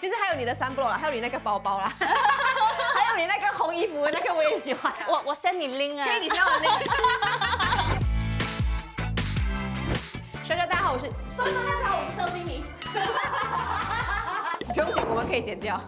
其实还有你的sunblock 啦，还有你那个包包啦，还有你那个红衣服，那个我也喜欢。我 send 你 link 啊。可以，你先让我拎。帅帅，大家好，我是大家好，我是周经理。不用剪，我们可以剪掉。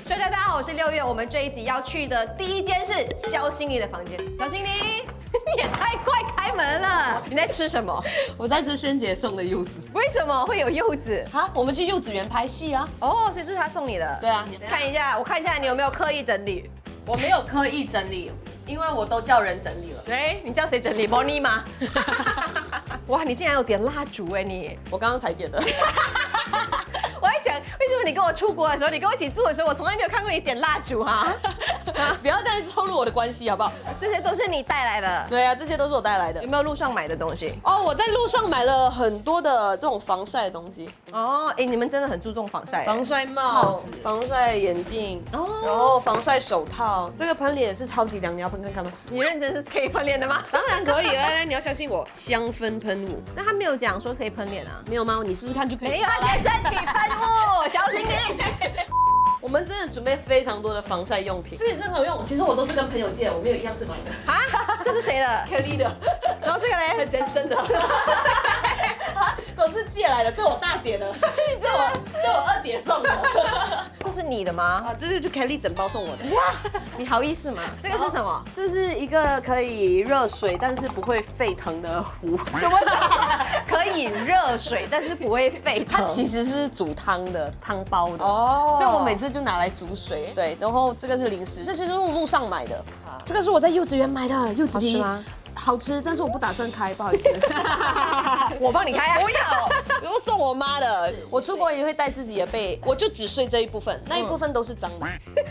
帅帅，大家好，我是6月，我们这一集要去的第一间是肖心怡的房间。小心怡，你也太快开门了！你在吃什么？我在吃萱姐送的柚子。为什么会有柚子？啊，我们去柚子园拍戏啊。哦，所以这是他送你的。对啊，看一下，我看一下你有没有刻意整理。我没有刻意整理，因为我都叫人整理了。对，你叫谁整理 ？Bonnie 吗？哇，你竟然有点蜡烛哎你！我刚刚才点的。我在想，为什么你跟我出国的时候，你跟我一起住的时候，我从来没有看过你点蜡烛啊？不要这样透露我的关系好不好？这些都是你带来的。对啊，这些都是我带来的有。没有路上买的东西？哦，我在路上买了很多的这种防晒的东西，哦，哎，你们真的很注重防晒。防晒帽帽子、防晒眼镜，哦然后防晒手套。这个喷脸是超级凉，你要喷看看吗？你认真是可以喷脸的吗？当然可以，来，你要相信我。香氛喷雾那他没有讲说可以喷脸啊？没有吗？你试试看就可以。没有，他写身体喷雾，小心你。我们真的准备非常多的防晒用品，这个也是很好用。其实我都是跟朋友借，我没有一样是买的。啊，这是谁的？克利的，然后这个嘞？真的，都是借来的。这我大姐的，这我二姐送的。这是你的吗？啊，这是就 Kelly 整包送我的。你好意思吗？这个是什么？这是一个可以热水但是不会沸腾的壶。什么叫做可以热水，但是不会沸腾？它其实是煮汤的汤包的哦所以我每次就拿来煮水。对，然后这个是零食，这就是路上买的。这个是我在柚子园买的柚子皮，好吃吗？好吃，但是我不打算开，不好意思。我帮你开啊！不要，我送我妈的。我出国也会带自己的被，我就只睡这一部分，那一部分都是脏的。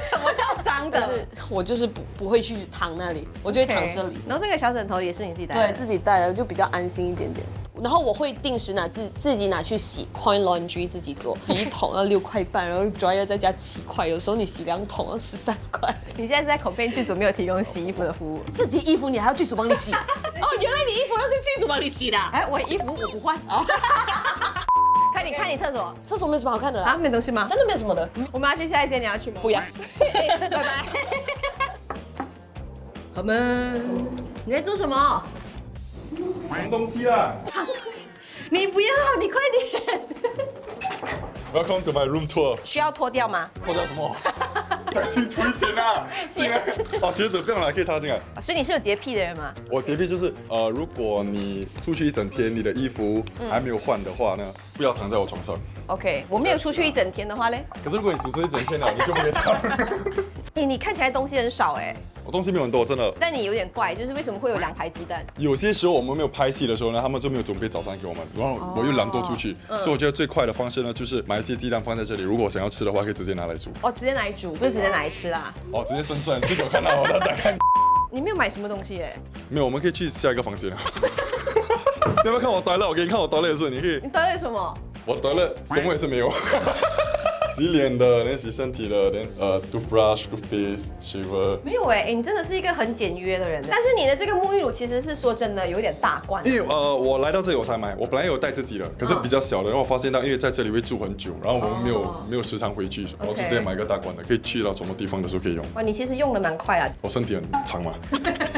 什么叫脏的？但是我就是不会去躺那里，我就会躺这里。然后这个小枕头也是你自己带的？对自己带的就比较安心一点点。然后我会定时自己拿去洗 ，coin laundry 自己做，洗一桶要6块半，然后 dryer 再加7块，有时候你洗2桶要13块。你现在是在口片剧组没有提供洗衣服的服务？自己衣服你还要剧组帮你洗？哦，原来你衣服要是剧组帮你洗的啊。哎，我衣服我不换。看你厕所厕所没有什么好看的啦啊，，没东西吗？真的没有什么的。我们要去下一间，你要去吗？不要。拜拜。好们，你在做什么？藏东西啊你不要，你快点。 ！Welcome to my room tour。需要脱掉吗？脱掉什么？讲清楚一点啊！进来，哦，鞋子不用了，可以踏进来。所以你是有洁癖的人吗？我洁癖就是，如果你出去一整天，你的衣服还没有换的话呢，不要躺在我床上。 OK， 我没有出去一整天的话嘞，可是如果你主持一整天了，你就不可以躺。你看起来东西很少哎，我东西没有很多，真的。但你有点怪，就是为什么会有2排鸡蛋？有些时候我们没有拍戏的时候呢，他们就没有准备早餐给我们，然后我又懒惰出去，所以我觉得最快的方式呢，就是买一些鸡蛋放在这里。如果我想要吃的话，可以直接拿来煮。哦，直接拿来煮，不是直接拿来吃啦。哦，直接生蒜，是给我看到我的打开。你没有买什么东西哎？没有，我们可以去下一个房间。要不要看我呆了？我给你看我呆了的时候，你可以。你得了什么？我得了，什么也是没有。洗脸的，连洗身体的，连toothbrush、toothpaste、shaver。没有哎，你真的是一个很简约的人。但是你的这个沐浴乳其实是说真的有点大罐。因为我来到这里我才买，我本来有带自己的，可是比较小的，然后我发现到因为在这里会住很久，然后我们没有时常回去，我就直接买一个大罐的，可以去到什么地方的时候可以用。哇，你其实用的蛮快啊。我身体很长嘛，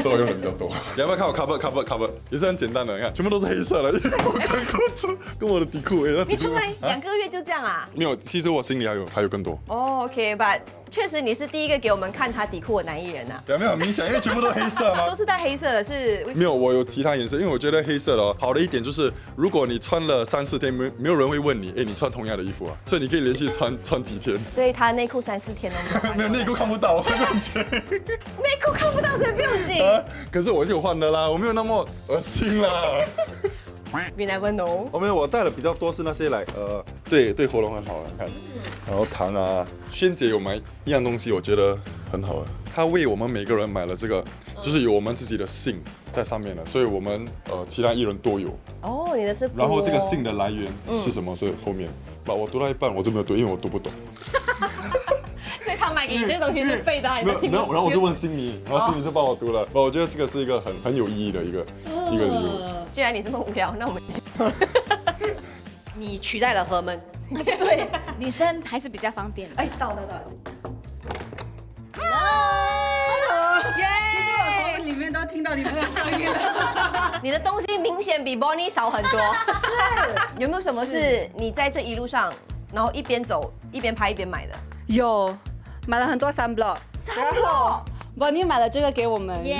所以我用的比较多。你要不要看我 cover？也是很简单的，你看全部都是黑色的衣服跟裤子，跟我的底裤。你出来2个月就这样啊？没有，其实我心里还有更多。哦，OK，but 确实你是第一个给我们看他底裤的男艺人呐。有没有很明显？因为全部都黑色吗？都是带黑色的，是没有，我有其他颜色，因为我觉得黑色的好的一点就是，如果你穿了3、4天，没有人会问你，哎，你穿同样的衣服啊，所以你可以连续穿几天。所以他内裤3、4天都没有换。没有内裤看不到，我不用紧。内裤看不到，所以不用紧。可是我就换的啦，我没有那么恶心啦。You never know。没有，我带的比较多是那些对喉咙很好的，看，然后糖啊，萱姐有买一样东西，我觉得很好的，她为我们每个人买了这个，就是有我们自己的姓在上面的，所以我们其他艺人都有。哦，你的是。然后这个姓的来源是什么？是后面，我读到一半我就没有读，因为我读不懂。所以他买给你这个东西是废的，你都听不懂。然后我就问心迷，然后心迷就帮我读了。我觉得这个是一个很有意义的一个礼物。既然你这么无聊，那我们你取代了何门。对，女生还是比较方便。哎，到。耶！里面都听到你们的声音了。你的东西明显比 Bonnie 少很多。是。有没有什么是你在这一路上，然后一边走一边拍一边买的？有，买了很多sunblock。Bonnie 买了这个给我们。耶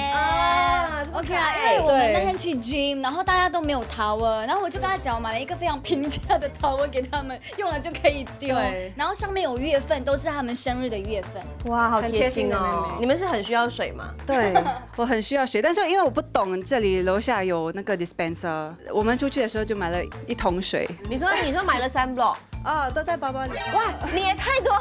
，OK 啦，因哎为我们那天去 gym， 然后大家都没有 towel， 然后我就跟他讲，我买了一个非常平价的 towel 给他们，用了就可以丢。然后上面有月份，都是他们生日的月份。哇，好贴心很贴心的妹哦！妹你们是很需要水吗？对，我很需要水，但是因为我不懂这里楼下有那个 dispenser， 我们出去的时候就买了1桶水。你说买了3 block， 都在包包里。哇，你也太多。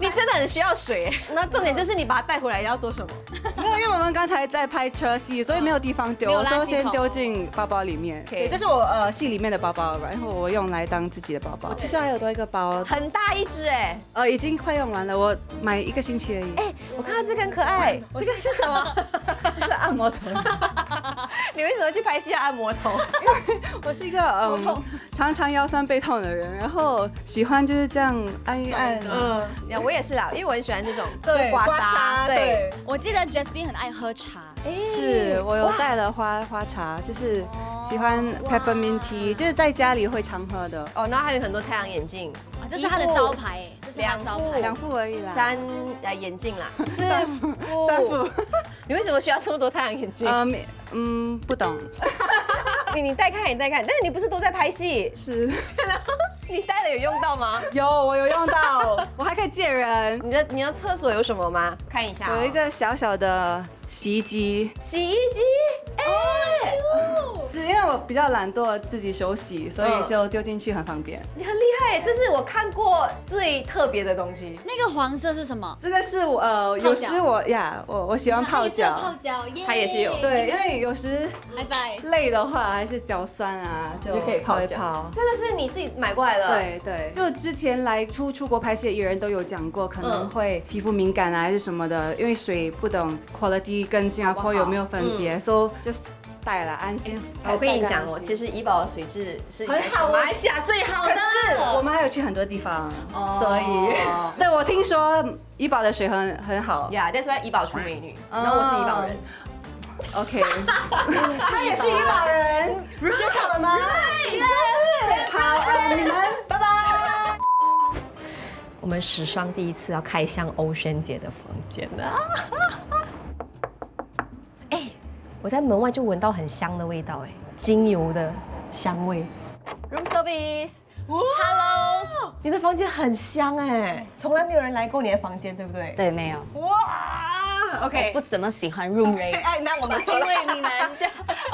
你真的很需要水，那重点就是你把它带回来要做什么？没有，因为我们刚才在拍车戏，所以没有地方丢，没有垃圾桶所以先丢进包包里面。对，这是我戏里面的包包，然后我用来当自己的包包。我其实还有多一个包，很大一只哎，已经快用完了，我买1个星期而已。哎，我看到这个很可爱，这个是什么？是按摩头。你为什么去拍戏要按摩头？我是一个常常腰酸背痛的人，然后喜欢就是这样按一按。我也是啦，因为我很喜欢这种对，就刮痧，对。我记得 Jasmine 很爱喝茶。是我有带了花茶，就是喜欢 peppermint tea，就是在家里会常喝的。哦，然后还有很多太阳眼镜，这是他的招牌哎，这是他的招牌。 2副而已啦。眼镜啦，3副。你为什么需要这么多太阳眼镜？不懂。你戴看，但是你不是都在拍戏？是。你戴了有用到吗？我有用到，我还可以借人。你的厕所有什么吗？看一下。有一个小小的洗衣机。洗衣机？哎，是因为我比较懒惰，自己手洗，所以就丢进去很方便。你很厉害，这是我看过最特别的东西。那个黄色是什么？这个是有时我喜欢泡脚。泡脚，它也是有。对，因为有时拜拜累的话，还是脚酸啊，就可以泡脚。这个是你自己买过来的？对，就之前来出国拍戏的艺人都有讲过，可能会皮肤敏感啊，还是什么的，因为水不懂 quality 跟新加坡有没有分别，所以就带了安心。我跟你讲其实怡宝的水质是很好，马来西亚最好的。可是我们还有去很多地方，所以对我听说怡宝的水很好。that's why 怡宝出美女，然后我是怡宝人。OK， 他也是怡宝人，介绍了吗？是。好，你们拜拜。我们史上第一次要开箱欧萱姐的房间了。哎，我在门外就闻到很香的味道，精油的香味。Room service。Hello， 你的房间很香哎，从来没有人来过你的房间，对不对？对，没有。哇 ，OK， 不怎么喜欢 room rate。哎，那我们因为你们就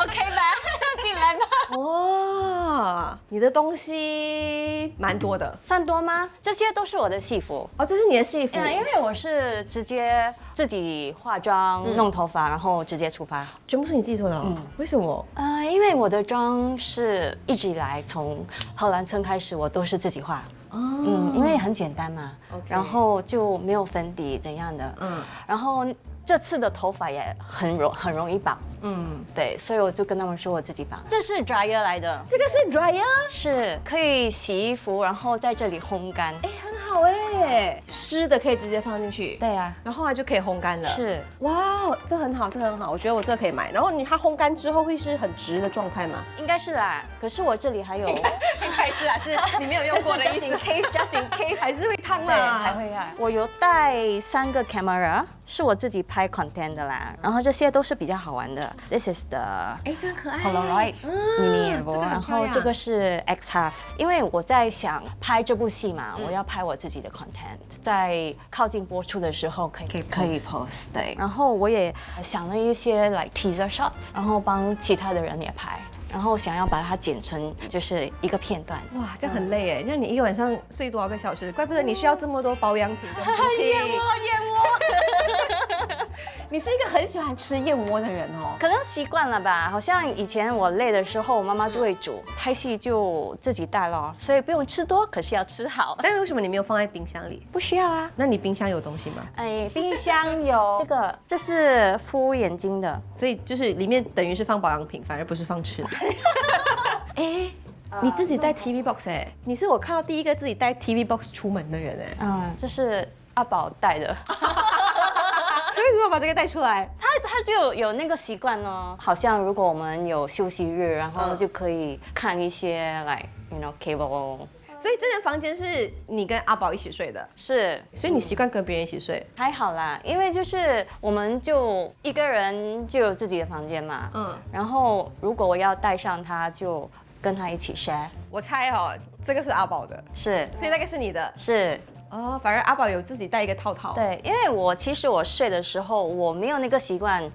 OK 吧，进来吧。哇，你的东西蛮多的，算多吗？这些都是我的戏服。哦，这是你的戏服。因为我是直接自己化妆、弄头发，然后直接出发。全部是你自己做的哦？为什么？因为我的妆是一直以来从荷兰村开始，我都是自己画。因为很简单嘛，然后就没有粉底怎样的，然后这次的头发也很容易绑，对，所以我就跟他们说我自己绑。这是 dryer 来的，这个是 dryer， 是可以洗衣服，然后在这里烘干。哎，很好哎，湿的可以直接放进去，对啊，然后它就可以烘干了。是，哇，这很好，我觉得我这个可以买。然后它烘干之后会是很直的状态吗？应该是啦，可是我这里还有，应该是啦，是你没有用过的意思。just in case 还是会烫对，啦，还会啊。我有带3个 camera， 是我自己拍 content 的啦。然后这些都是比较好玩的。This is the 这很可爱 Polaroid mini evo， 然后这个是 X-Half。因为我在想拍这部戏嘛，我要拍我自己的 content， 在靠近播出的时候可以 post 对。然后我也想了一些 like teaser shots， 然后帮其他的人也拍。然后想要把它剪成就是一个片段。哇，这样很累哎！那你一个晚上睡多少个小时？怪不得你需要这么多保养品跟补品。燕窝。你是一个很喜欢吃燕窝的人哦。可能习惯了吧，好像以前我累的时候，我妈妈就会煮，拍戏就自己带咯，所以不用吃多，可是要吃好。但是为什么你没有放在冰箱里？不需要啊。那你冰箱有东西吗？冰箱有这是敷眼睛的，所以就是里面等于是放保养品，反而不是放吃的。你自己带 TV box 哎，你是我看到第一个自己带 TV box 出门的人哎。这是阿宝带的。为什么把这个带出来？他就有那个习惯哦，好像如果我们有休息日，然后就可以看一些 like cable。所以这间房间是你跟阿宝一起睡的，是，所以你习惯跟别人一起睡。还好啦，因为就是我们就一个人就有自己的房间嘛，然后如果我要带上他，就跟他一起 share。我猜哦，这个是阿宝的，是，所以那个是你的。是。哦，反而阿宝有自己带一个套套。对，因为其实我睡的时候我没有那个习惯，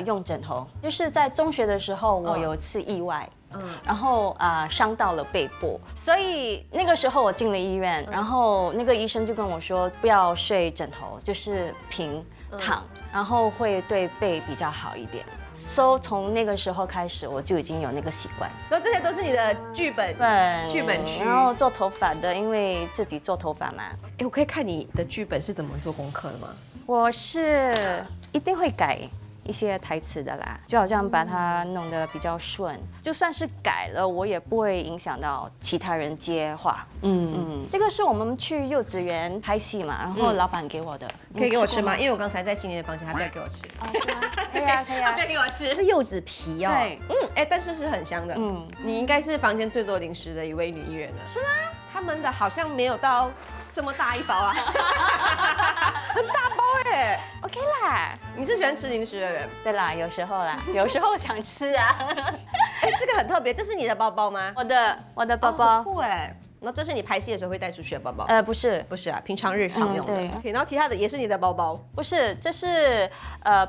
用枕头。就是在中学的时候，我有一次意外，然后伤到了背部，所以那个时候我进了医院，然后那个医生就跟我说不要睡枕头，就是平躺，然后会对背比较好一点。So 从那个时候开始，我就已经有那个习惯。然后这些都是你的剧本区。然后做头发的，因为自己做头发嘛。哎，我可以看你的剧本是怎么做功课的吗？我是一定会改一些台词的啦，就好像把它弄得比较顺。就算是改了，我也不会影响到其他人接话。这个是我们去幼稚园拍戏嘛，然后老板给我的。可以给我吃吗？因为我刚才在心里的房间，他不要给我吃。可以啊，可以啊不。要给我吃，是柚子皮哦。对，哎，但是是很香的。你应该是房间最多零食的一位女艺人了。是吗？他们的好像没有到这么大一包啊，很大包哎。OK 啦。你是喜欢吃零食的人？对啦，有时候啦，有时候想吃啊。哎，这个很特别，这是你的包包吗？我的包好包。酷哎。然后这是你拍戏的时候会带出去的包包？不是，不是啊，平常日常用的。对 OK，然后其他的也是你的包包？不是，这是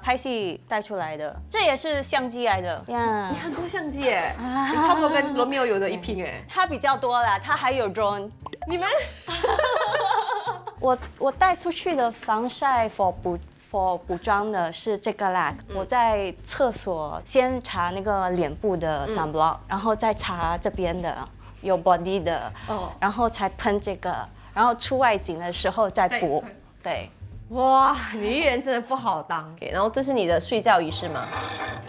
拍戏带出来的，这也是相机来的呀。你很多相机耶，你差不多跟罗密欧有的一拼哎。它比较多啦，它还有 drone。你们？我带出去的防晒 for 补妆的是这个啦。我在厕所先擦那个脸部的 sunblock，然后再擦这边的有 body 的，然后才喷这个，然后出外景的时候再补。对。哇，女艺人真的不好当。然后这是你的睡觉仪式吗？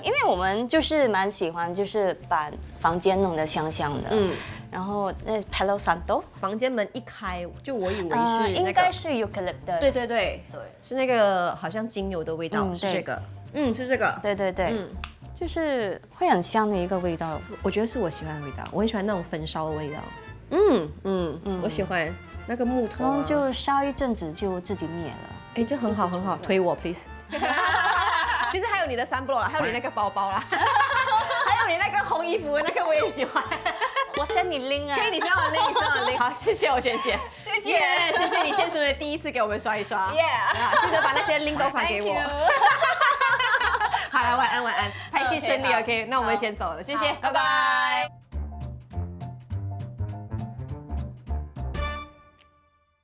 因为我们就是蛮喜欢，就是把房间弄得香香的。然后那 Palo Santo， 房间门一开，就我以为是那个，应该是 eucalyptus。对对对对，是那个好像精油的味道，是这个。是这个。对对对。就是会很香的一个味道。我觉得是我喜欢的味道，我很喜欢那种焚烧的味道。我喜欢那个木头。然后就烧一阵子就自己灭了。哎，这很好很好，推我 please。其实还有你的sunblock啦，还有你那个包包啦，还有你那个红衣服，那个我也喜欢。我 send 你 link 啊。可以，你 send 我 link， 你 send 我 link。好，谢谢我璇姐，谢谢，谢谢你献出的第一次给我们刷一刷。记得把那些 link 都发给我。好了，晚安晚安，拍戏顺利 OK， 那我们先走了，谢谢，拜拜。